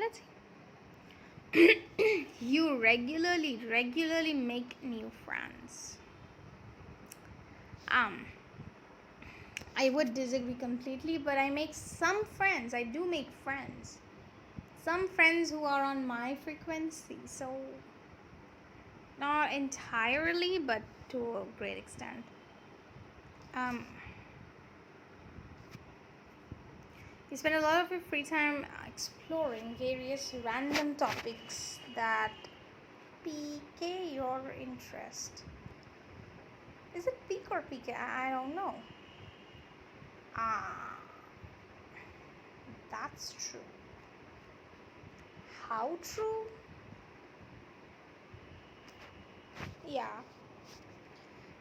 let's see. You regularly make new friends. I would disagree completely, but I make some friends. I do make friends. Some friends who are on my frequency. So, not entirely, but to a great extent. You spend a lot of your free time exploring various random topics that pique your interest. Is it pique or pique? I don't know. Ah, that's true. How true? Yeah.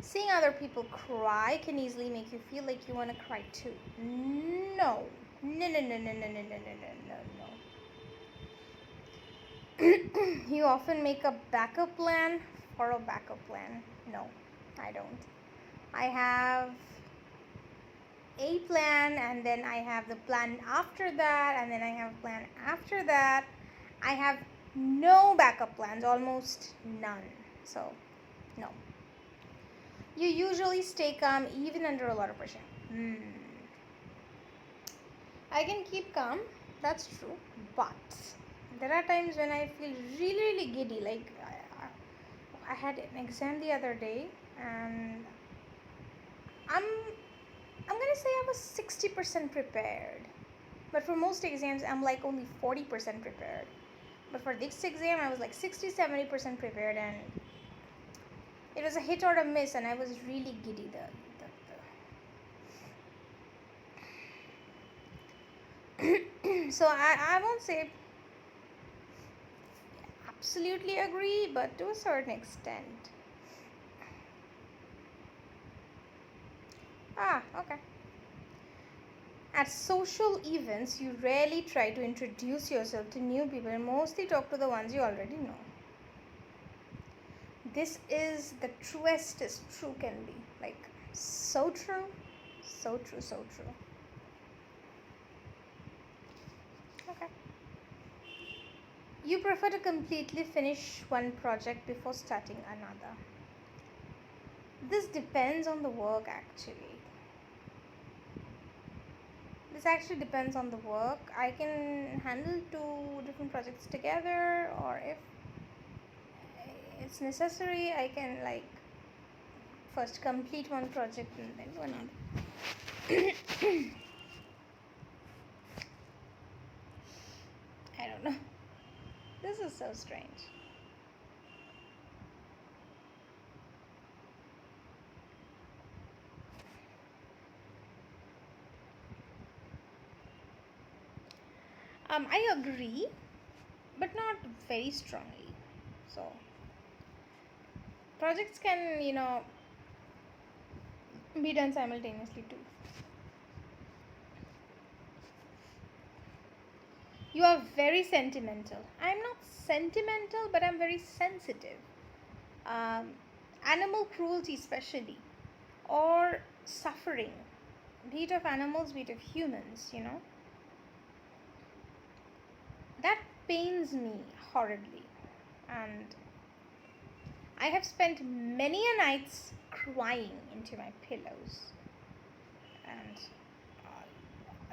Seeing other people cry can easily make you feel like you want to cry too. No. No, no, no, no, no, no, no, no, no, no. You often make a backup plan for a backup plan. No, I don't. I have a plan, and then I have the plan after that, and then I have a plan after that. I have no backup plans, almost none. So, no. You usually stay calm even under a lot of pressure. I can keep calm, that's true, but there are times when I feel really giddy. Like I had an exam the other day, and I'm gonna say I was 60% prepared. But for most exams, I'm like only 40% prepared. But for this exam, I was like 60-70% prepared, and it was a hit or a miss, and I was really giddy. So I won't say absolutely agree, but to a certain extent. Okay. At social events, you rarely try to introduce yourself to new people and mostly talk to the ones you already know. This is the truest as true can be. Like, so true, so true, so true. Okay. You prefer to completely finish one project before starting another. This depends on the work actually. This actually depends on the work. I can handle two different projects together, or if it's necessary, I can like first complete one project and then do another. I don't know. This is so strange. I agree, but not very strongly. So, projects can, be done simultaneously too. You are very sentimental. I'm not sentimental, but I'm very sensitive. Um, Animal cruelty, especially, or suffering, be it of animals, be it of humans, that pains me horribly. And I have spent many a nights crying into my pillows. And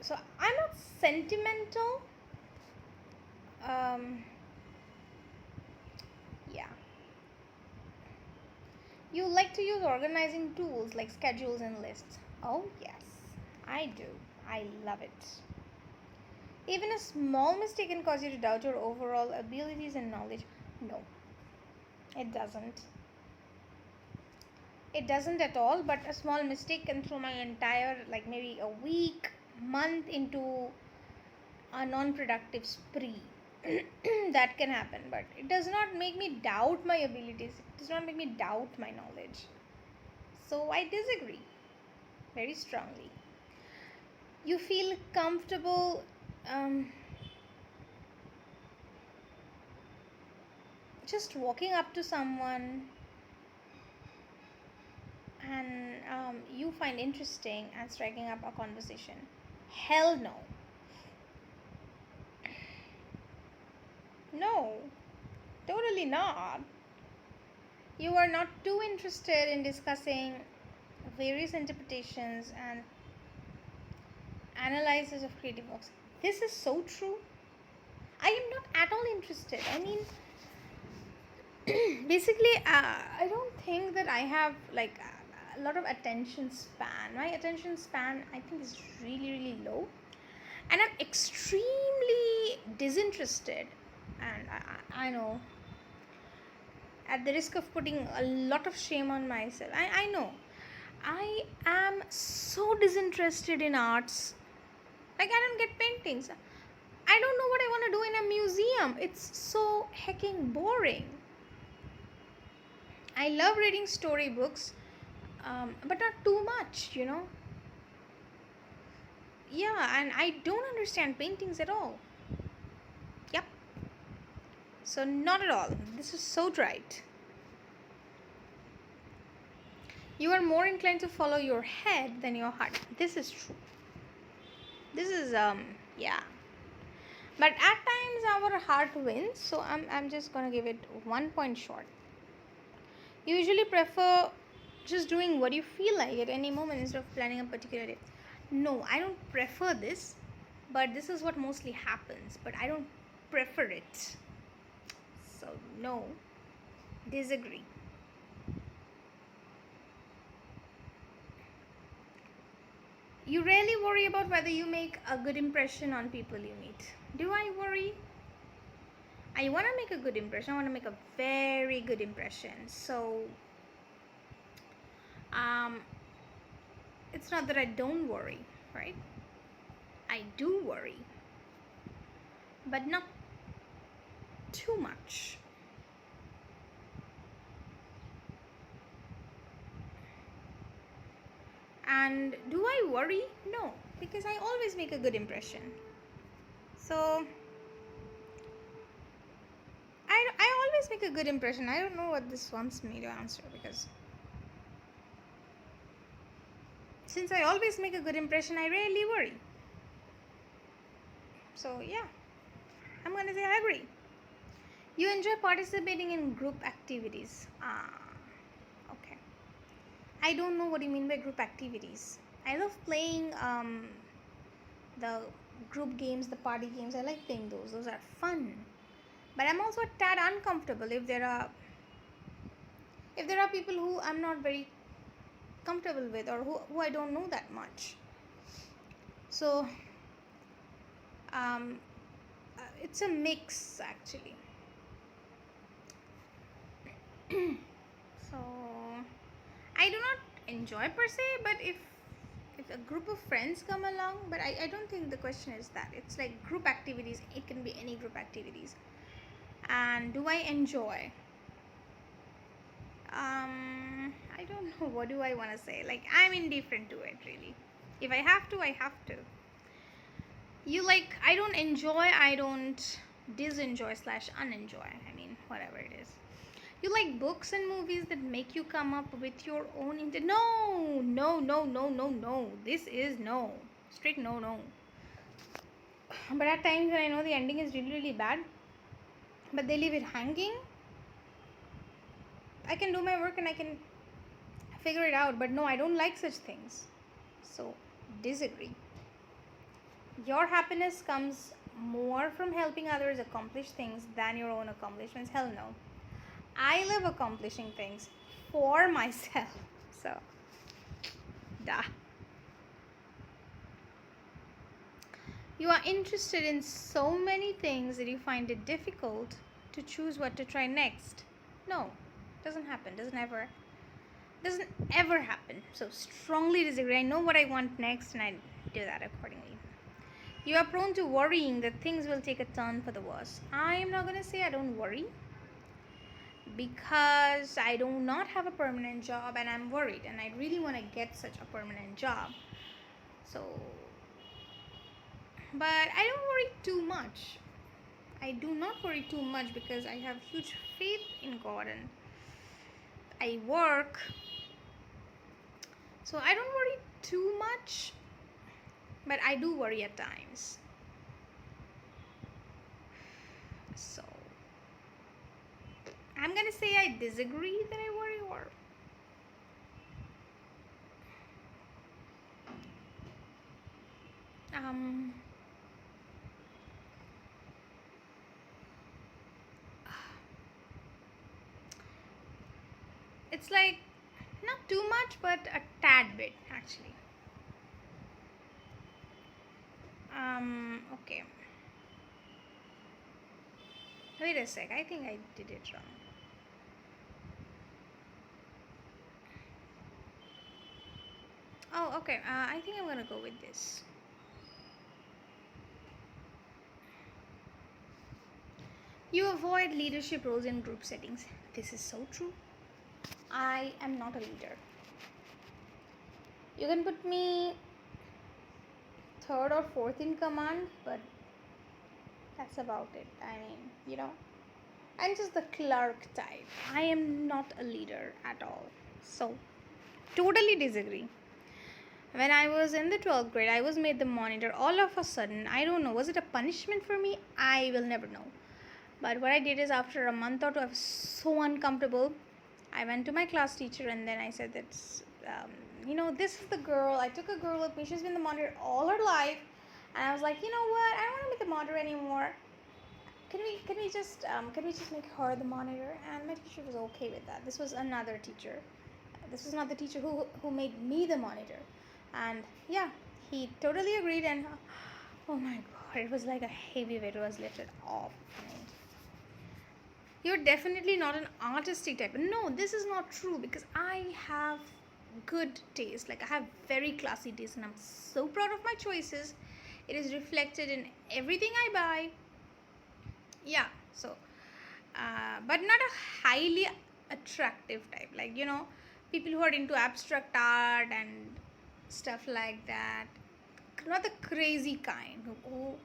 so I'm not sentimental. Yeah. You like to use organizing tools like schedules and lists. Oh, yes, I do. I love it. Even a small mistake can cause you to doubt your overall abilities and knowledge. No, it doesn't. It doesn't at all, but a small mistake can throw my entire, like maybe a week, month into a non productive spree. That can happen, but it does not make me doubt my abilities, it does not make me doubt my knowledge. So I disagree very strongly. You feel comfortable just walking up to someone and you find interesting and striking up a conversation. Hell no. No, totally not. You are not too interested in discussing various interpretations and analysis of creative works. This is so true. I am not at all interested. I mean, basically, I don't think that I have like a lot of attention span. My attention span, I think, is really, really low, and I'm extremely disinterested. And I know, at the risk of putting a lot of shame on myself, I know I am so disinterested in arts. Like, I don't get paintings. I don't know what I want to do in a museum. It's so hecking boring. I love reading storybooks, but not too much. Yeah, and I don't understand paintings at all. Yep. So, not at all. This is so right. You are more inclined to follow your head than your heart. This is true. This is, yeah. But at times our heart wins, so I'm just gonna give it 1 point short. You usually prefer just doing what you feel like at any moment instead of planning a particular day. No, I don't prefer this, but this is what mostly happens. But I don't prefer it. So, no, disagree. You rarely worry about whether you make a good impression on people you meet. Do I worry? I want to make a good impression. I want to make a very good impression. So, it's not that I don't worry, right? I do worry, but not too much. And do I worry? No, because I always make a good impression. So, I always make a good impression. I don't know what this wants me to answer, because since I always make a good impression, I rarely worry. So, yeah, I'm going to say I agree. You enjoy participating in group activities. Okay. I don't know what you mean by group activities. I love playing the group games, the party games. I like playing those. Those are fun. But I'm also a tad uncomfortable if there are people who I'm not very comfortable with, or who I don't know that much. So it's a mix actually. So I do not enjoy per se, but if a group of friends come along, but I don't think the question is that. It's like group activities. It can be any group activities. And do I enjoy? I don't know. What do I want to say? Like, I'm indifferent to it, really. If I have to, I have to. I don't enjoy, I don't disenjoy / unenjoy. I mean, whatever it is. You like books and movies that make you come up with your own no, no, no, no, no, no. This is no. Strict no, no. But at times when I know the ending is really, really bad, but they leave it hanging, I can do my work and I can figure it out. But no, I don't like such things. So, disagree. Your happiness comes more from helping others accomplish things than your own accomplishments. Hell no. I love accomplishing things for myself. So, duh. You are interested in so many things that you find it difficult to choose what to try next. No, doesn't happen. Doesn't ever happen. So, strongly disagree. I know what I want next and I do that accordingly. You are prone to worrying that things will take a turn for the worse. I'm not going to say I don't worry, because I do not have a permanent job and I'm worried and I really want to get such a permanent job. So, but I don't worry too much. I do not worry too much because I have huge faith in God and I work. So I don't worry too much, but I do worry at times. So I'm gonna say I disagree that I worry, or um it's like not too much but a tad bit actually. Okay. Wait a sec. I think I did it wrong. Oh, okay. I think I'm gonna go with this. You avoid leadership roles in group settings. This is so true. I am not a leader. You can put me third or fourth in command, but that's about it. I mean, I'm just the clerk type. I am not a leader at all. So, totally disagree. When I was in the 12th grade, I was made the monitor. All of a sudden, I don't know, was it a punishment for me? I will never know. But what I did is, after a month or two, I was so uncomfortable. I went to my class teacher and then I said that, this is the girl. I took a girl with me. She's been the monitor all her life. And I was like, you know what? I don't want to be the monitor anymore. Can we just make her the monitor? And my teacher was okay with that. This was another teacher. This was not the teacher who made me the monitor. And yeah, he totally agreed. And oh my god, it was like a heavy weight was lifted off me. You're definitely not an artistic type. No, this is not true because I have good taste. Like, I have very classy taste and I'm so proud of my choices. It is reflected in everything I buy. Yeah, so but not a highly attractive type, like, people who are into abstract art and stuff like that, not the crazy kind who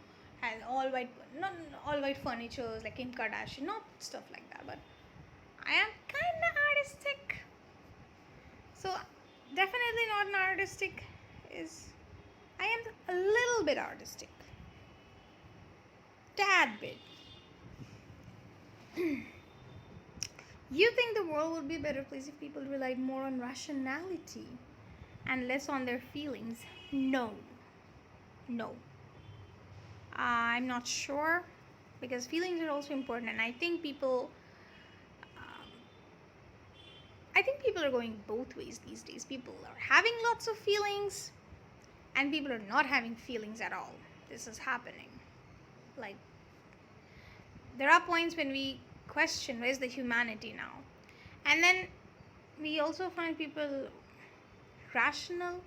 has all white, not all white furnitures like Kim Kardashian, not stuff like that, but I am kind of artistic. So definitely not an artistic, is I am a little bit artistic, tad bit. You think the world would be a better place if people relied more on rationality and less on their feelings? No. No. I'm not sure, because feelings are also important, and um, I think people are going both ways these days. People are having lots of feelings, and people are not having feelings at all. This is happening. Like, there are points when we question where's the humanity now, and then we also find people rational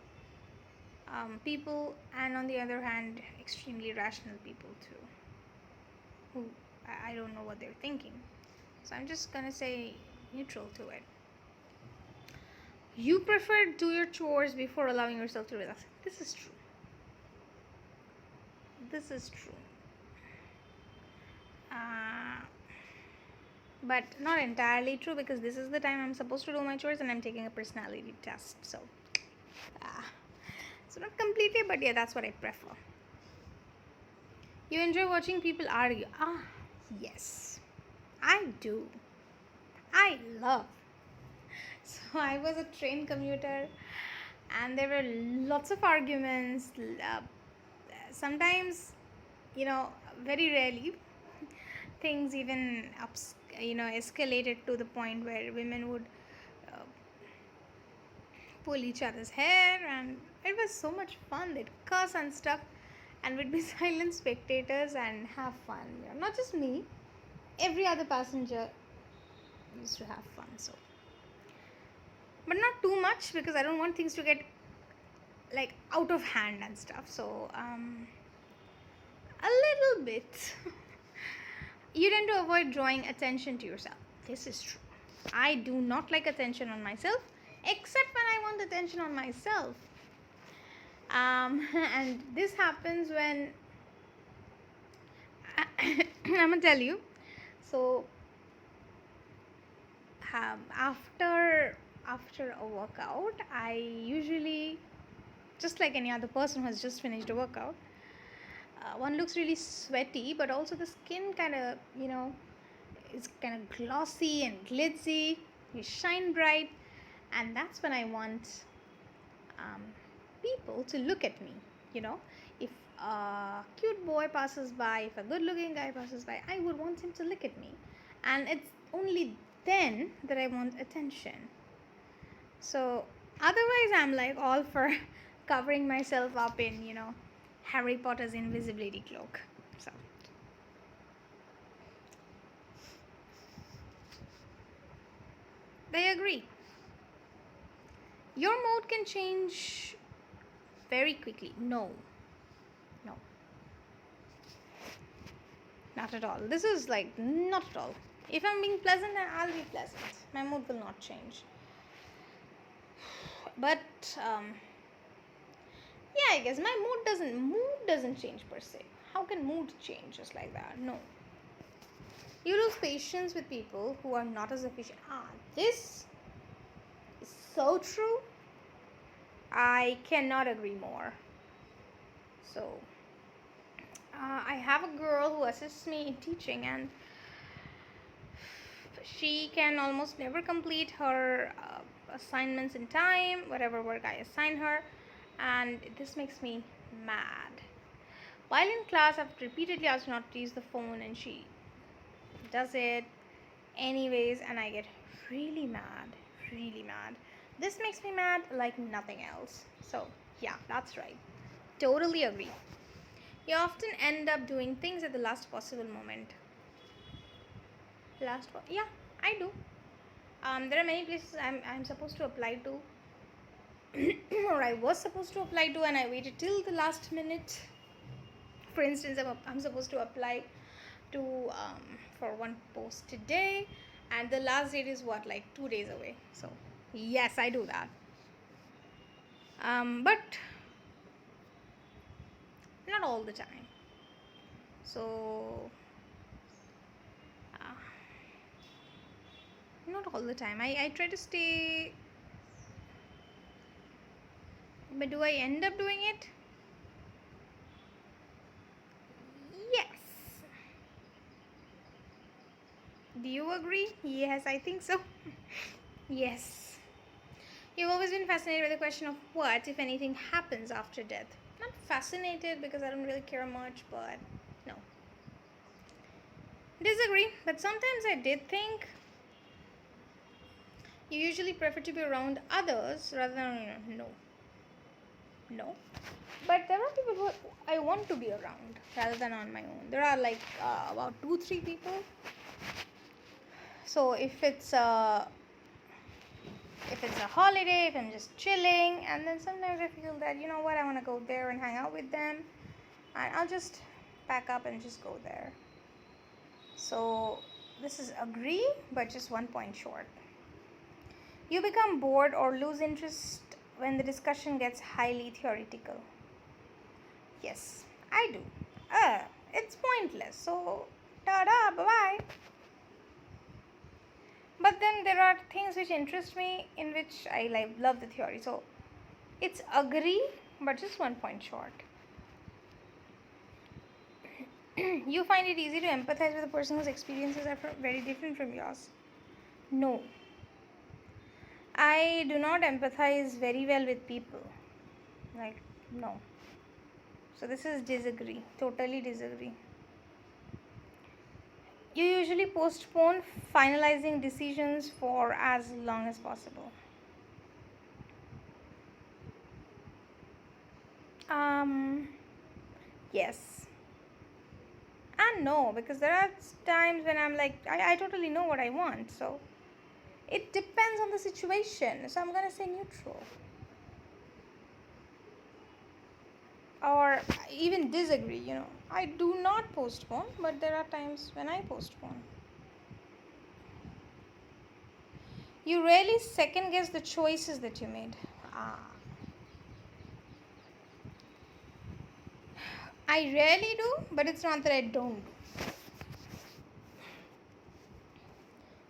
people, and on the other hand extremely rational people too, who I don't know what they're thinking. So I'm just gonna say neutral to it. You prefer to do your chores before allowing yourself to relax. This is true. This is true. But not entirely true, because this is the time I'm supposed to do my chores and I'm taking a personality test. So not completely, but yeah, that's what I prefer. You enjoy watching people argue. Yes, I do. I love. So I was a train commuter and there were lots of arguments. Sometimes, very rarely, things even escalated to the point where women would uh, pull each other's hair, and it was so much fun. They'd cuss and stuff, and we'd be silent spectators and have fun. Not just me, every other passenger used to have fun. So, but not too much, because I don't want things to get like out of hand and stuff. So a little bit. You tend to avoid drawing attention to yourself. This is true. I do not like attention on myself, except when I want attention on myself. And this happens when I'm gonna tell you. So after a workout, I usually, just like any other person who has just finished a workout, one looks really sweaty, but also the skin kind of is kind of glossy and glitzy. You shine bright, and that's when I want um, people to look at me. You know, if a cute boy passes by, if a good-looking guy passes by, I would want him to look at me, and it's only then that I want attention. So otherwise, I'm like all for covering myself up in, Harry Potter's invisibility cloak. So they agree. Your mood can change very quickly. No, no, not at all. This is like not at all. If I'm being pleasant, then I'll be pleasant. My mood will not change. But yeah, I guess my mood doesn't change per se. How can mood change just like that? No. You lose patience with people who are not as efficient. This is so true. I cannot agree more. So, I have a girl who assists me in teaching, and she can almost never complete her assignments in time, whatever work I assign her, and this makes me mad. While in class, I've repeatedly asked her not to use the phone, and she does it anyways, and I get really mad, really mad. This makes me mad like nothing else. So, yeah, that's right. Totally agree. You often end up doing things at the last possible moment. Yeah, I do. There are many places I'm supposed to apply to, or I was supposed to apply to, and I waited till the last minute. For instance, I'm supposed to apply to for one post today, and the last date is what, like 2 days away. So yes, I do that. But not all the time. So uh, not all the time. I try to stay, but do I end up doing it? Yes. Do you agree? Yes, I think so. Yes. You've always been fascinated by the question of what, if anything, happens after death. Not fascinated because I don't really care much, but no. Disagree, but sometimes I did think you usually prefer to be around others rather than, no. But there are people who I want to be around rather than on my own. There are like about 2-3 people. So if it's a holiday, if I'm just chilling, and then sometimes I feel that, you know what, I want to go there and hang out with them, and I'll just pack up and just go there. So this is agree, but just 1 point short. You become bored or lose interest when the discussion gets highly theoretical. Yes, I do. It's pointless. So, ta-da, bye-bye. But then there are things which interest me, in which I love the theory. So, it's agree, but just 1 point short. You find it easy to empathize with a person whose experiences are very different from yours. No. I do not empathize very well with people. Like, no. So this is disagree. Totally disagree. You usually postpone finalizing decisions for as long as possible. Yes. And no, because there are times when I'm like, I totally know what I want. So it depends on the situation. So I'm going to say neutral. Or even disagree, I do not postpone, but there are times when I postpone. You rarely second guess the choices that you made. I rarely do, but it's not that I don't do.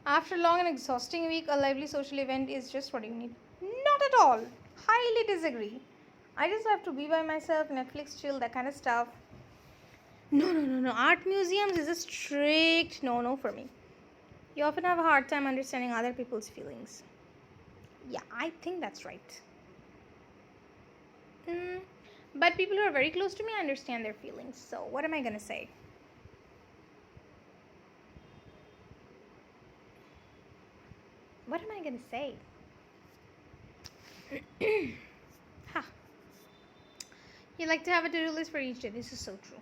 After a long and exhausting week, a lively social event is just what you need. Not at all. Highly disagree. I just have to be by myself, Netflix, chill, that kind of stuff. No. Art museums is a strict no for me. You often have a hard time understanding other people's feelings. Yeah, I think that's right. Mm, but people who are very close to me understand their feelings. So, what am I going to say? What am I going to say? Ha. You like to have a to do list for each day. This is so true.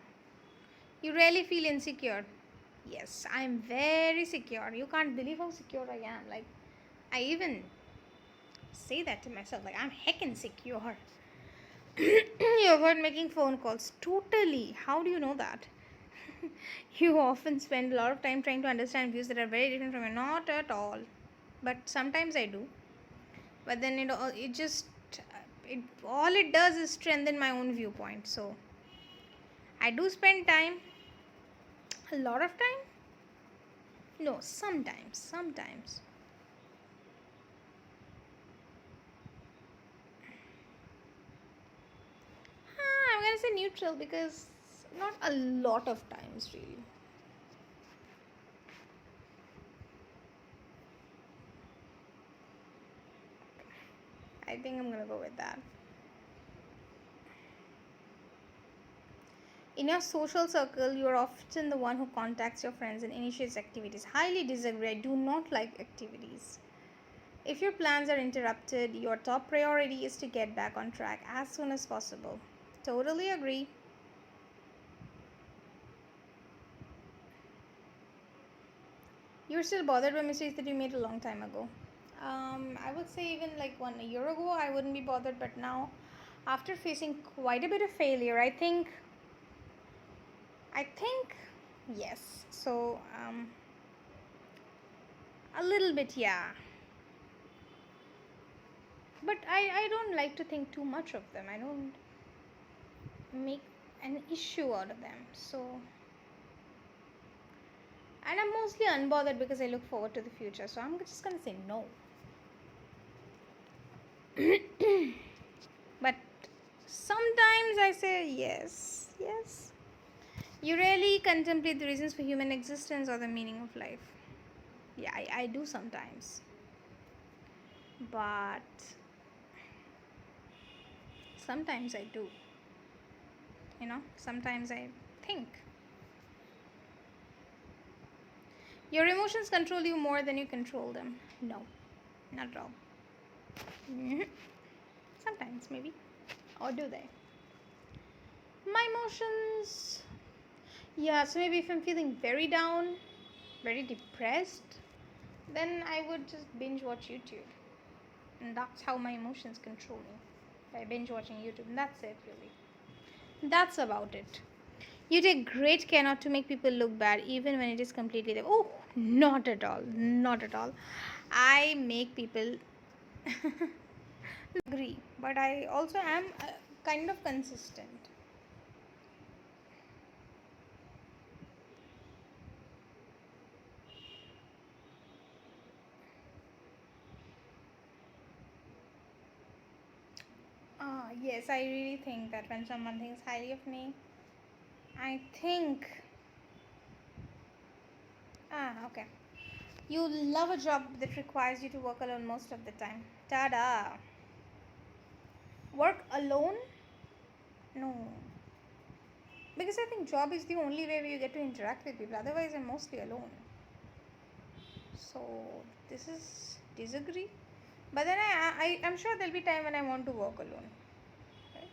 You rarely feel insecure. Yes, I'm very secure. You can't believe how secure I am. Like, I even say that to myself. Like, I'm heckin' secure. You avoid making phone calls. Totally. How do you know that? You often spend a lot of time trying to understand views that are very different from you. Not at all. But sometimes I do. But then it just it all it does is strengthen my own viewpoint. So I do spend time, a lot of time. No, sometimes. I'm gonna say neutral because not a lot of times really. I think I'm gonna go with that. In your social circle, you are often the one who contacts your friends and initiates activities. Highly disagree. I do not like activities. If your plans are interrupted, your top priority is to get back on track as soon as possible. Totally agree. You're still bothered by mistakes that you made a long time ago. I would say even like a year ago, I wouldn't be bothered, but now, after facing quite a bit of failure, I think, yes. So, a little bit, yeah. But I don't like to think too much of them. I don't make an issue out of them. So, and I'm mostly unbothered because I look forward to the future. So I'm just gonna say no. But sometimes I say yes, yes. You really contemplate the reasons for human existence or the meaning of life. Yeah, I do sometimes. But sometimes I do. Sometimes I think. Your emotions control you more than you control them. No, not at all. Mhm. Sometimes, maybe. Or do they? My emotions. Yeah, so maybe if I'm feeling very down, very depressed, then I would just binge watch YouTube. And that's how my emotions control me. By binge watching YouTube. And that's it, really. That's about it. You take great care not to make people look bad, even when it is completely there. Oh, not at all. Not at all. I make people agree, but I also am kind of consistent. Yes, I really think that when someone thinks highly of me, I think. Okay. You love a job that requires you to work alone most of the time. Ta-da! Work alone? No. Because I think job is the only way where you get to interact with people. Otherwise, I'm mostly alone. So, this is disagree. But then I'm sure there'll be time when I want to work alone. Right?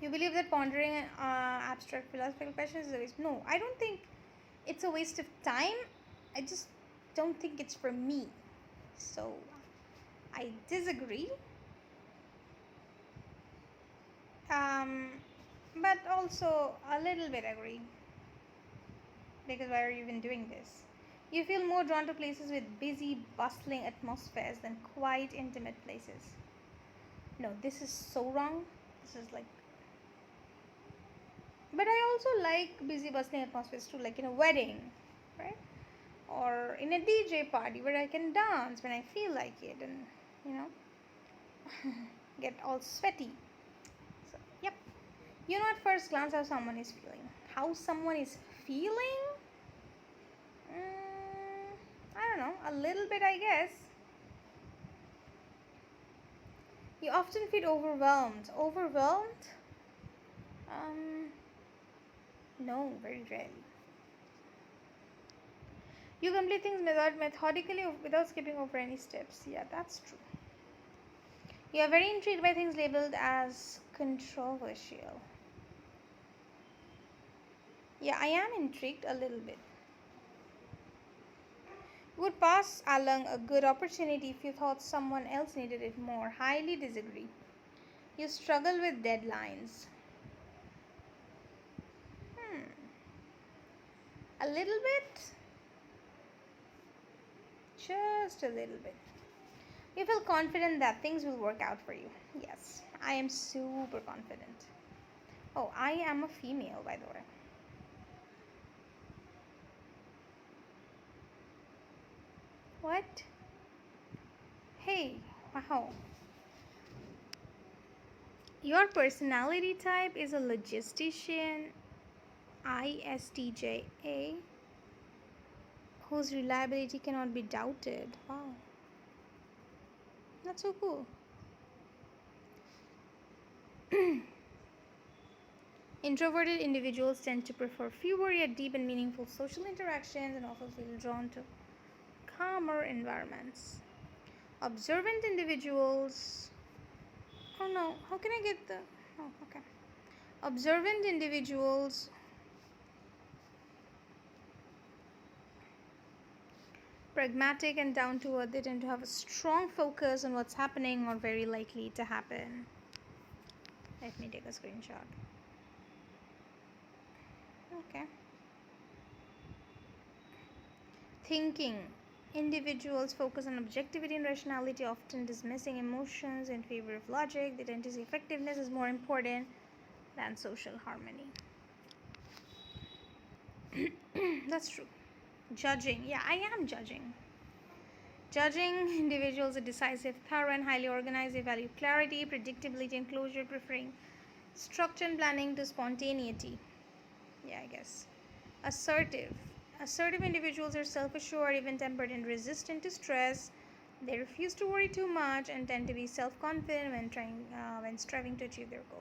You believe that pondering abstract philosophical questions is a waste? No, I don't think it's a waste of time. I just don't think it's for me. So, I disagree. Um, but also a little bit agree. Because why are you even doing this? You feel more drawn to places with busy, bustling atmospheres than quiet, intimate places. No, this is so wrong. This is like. But I also like busy, bustling atmospheres too, like in a wedding, right? Or in a DJ party where I can dance when I feel like it and, you know, get all sweaty. So, yep. You know at first glance how someone is feeling. How someone is feeling? don't know, a little bit, I guess. You often feel overwhelmed. Overwhelmed? No, very rarely. You complete things methodically without skipping over any steps. Yeah, that's true. You are very intrigued by things labeled as controversial. Yeah, I am intrigued a little bit. You would pass along a good opportunity if you thought someone else needed it more. Highly disagree. You struggle with deadlines. A little bit? Just a little bit. You feel confident that things will work out for you. Yes, I am super confident. Oh, I am a female, by the way. What? Hey, wow. Your personality type is a logistician, ISTJA, whose reliability cannot be doubted. Wow. That's so cool. Introverted individuals tend to prefer fewer yet deep and meaningful social interactions and also feel drawn to calmer environments. Observant individuals. Oh no, how can I get the. Oh, okay. Observant individuals pragmatic and down to earth, they tend to have a strong focus on what's happening or very likely to happen. Let me take a screenshot. Okay. Thinking. Individuals focus on objectivity and rationality, often dismissing emotions in favor of logic. They tend to see effectiveness is more important than social harmony. That's true. Judging. Yeah, I am judging. Judging individuals are decisive, thorough, and highly organized. They value clarity, predictability, and closure, preferring structure and planning to spontaneity. Yeah, I guess. Assertive. Assertive individuals are self assured, even tempered, and resistant to stress. They refuse to worry too much and tend to be self confident when striving to achieve their goals.